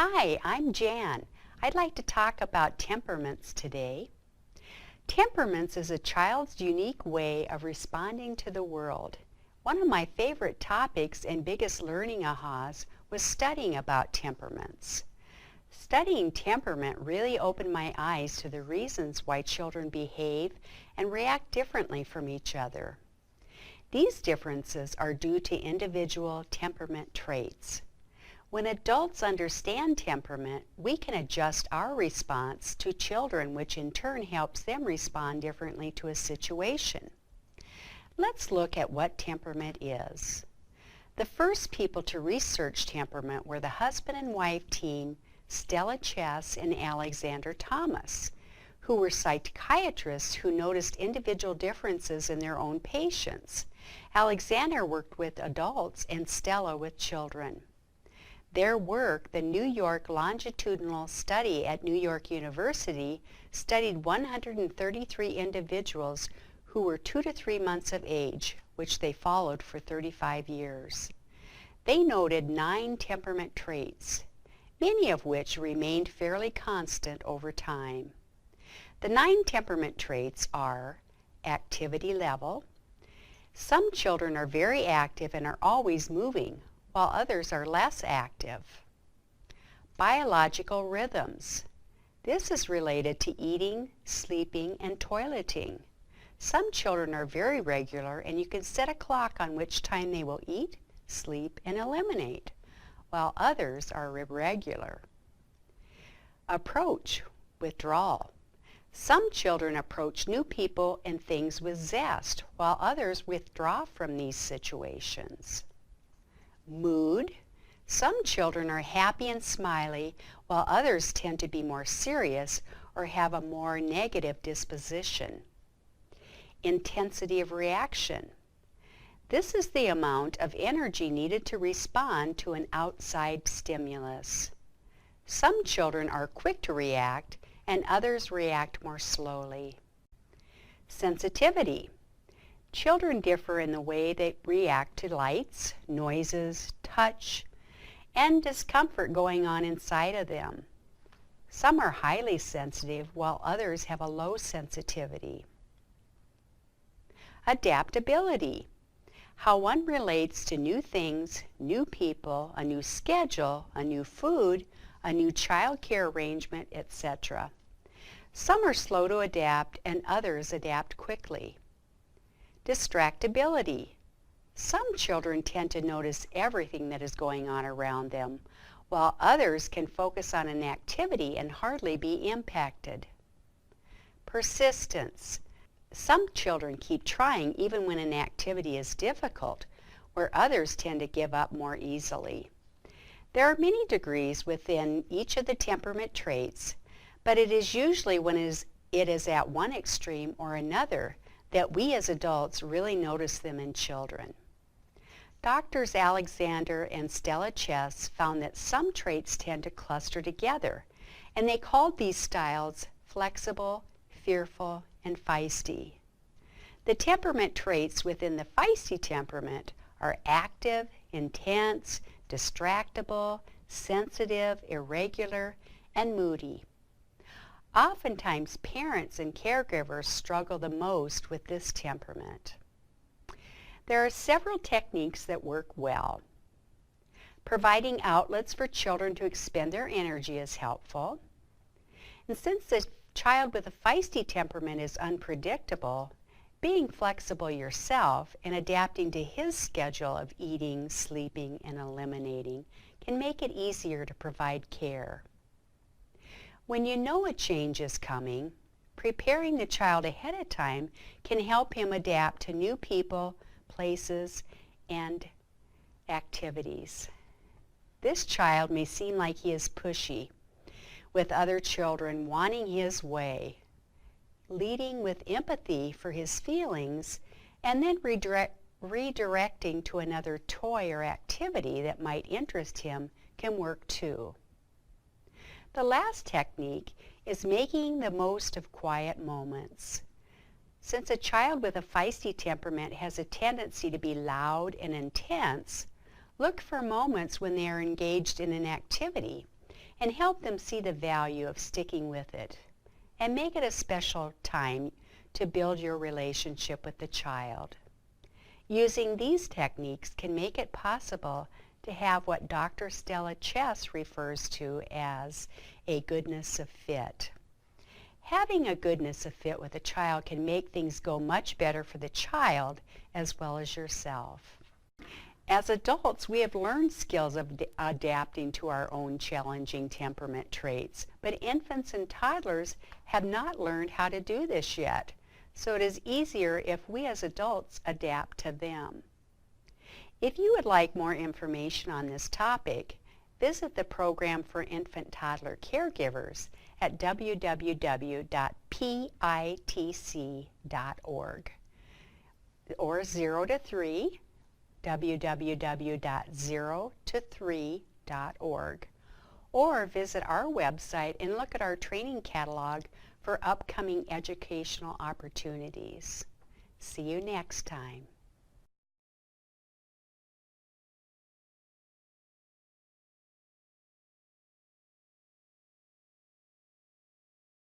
Hi, I'm Jan. I'd like to talk about temperaments today. Temperaments is a child's unique way of responding to the world. One of my favorite topics and biggest learning ahas was studying about temperaments. Studying temperament really opened my eyes to the reasons why children behave and react differently from each other. These differences are due to individual temperament traits. When adults understand temperament, we can adjust our response to children, which in turn helps them respond differently to a situation. Let's look at what temperament is. The first people to research temperament were the husband and wife team Stella Chess and Alexander Thomas, who were psychiatrists who noticed individual differences in their own patients. Alexander worked with adults and Stella with children. Their work, the New York Longitudinal Study at New York University, studied 133 individuals who were 2 to 3 months of age, which they followed for 35 years. They noted 9 temperament traits, many of which remained fairly constant over time. The 9 temperament traits are activity level. Some children are very active and are always moving, while others are less active. Biological rhythms. This is related to eating, sleeping, and toileting. Some children are very regular, and you can set a clock on which time they will eat, sleep, and eliminate, while others are irregular. Approach, withdrawal. Some children approach new people and things with zest, while others withdraw from these situations. Mood. Some children are happy and smiley, while others tend to be more serious or have a more negative disposition. Intensity of reaction. This is the amount of energy needed to respond to an outside stimulus. Some children are quick to react, and others react more slowly. Sensitivity. Children differ in the way they react to lights, noises, touch, and discomfort going on inside of them. Some are highly sensitive, while others have a low sensitivity. Adaptability. How one relates to new things, new people, a new schedule, a new food, a new child care arrangement, etc. Some are slow to adapt and others adapt quickly. Distractibility. Some children tend to notice everything that is going on around them, while others can focus on an activity and hardly be impacted. Persistence. Some children keep trying even when an activity is difficult, where others tend to give up more easily. There are many degrees within each of the temperament traits, but it is usually when it is at one extreme or another that we as adults really notice them in children. Doctors Alexander and Stella Chess found that some traits tend to cluster together, and they called these styles flexible, fearful, and feisty. The temperament traits within the feisty temperament are active, intense, distractible, sensitive, irregular, and moody. Oftentimes, parents and caregivers struggle the most with this temperament. There are several techniques that work well. Providing outlets for children to expend their energy is helpful. And since the child with a feisty temperament is unpredictable, being flexible yourself and adapting to his schedule of eating, sleeping, and eliminating can make it easier to provide care. When you know a change is coming, preparing the child ahead of time can help him adapt to new people, places, and activities. This child may seem like he is pushy, with other children wanting his way, leading with empathy for his feelings, and then redirecting to another toy or activity that might interest him can work too. The last technique is making the most of quiet moments. Since a child with a feisty temperament has a tendency to be loud and intense, look for moments when they are engaged in an activity and help them see the value of sticking with it. And make it a special time to build your relationship with the child. Using these techniques can make it possible to have what Dr. Stella Chess refers to as a goodness of fit. Having a goodness of fit with a child can make things go much better for the child as well as yourself. As adults, we have learned skills of adapting to our own challenging temperament traits, but infants and toddlers have not learned how to do this yet, so it is easier if we as adults adapt to them. If you would like more information on this topic, visit the Program for Infant-Toddler Caregivers at www.pitc.org or 0 to 3, www.0to3.org, or visit our website and look at our training catalog for upcoming educational opportunities. See you next time.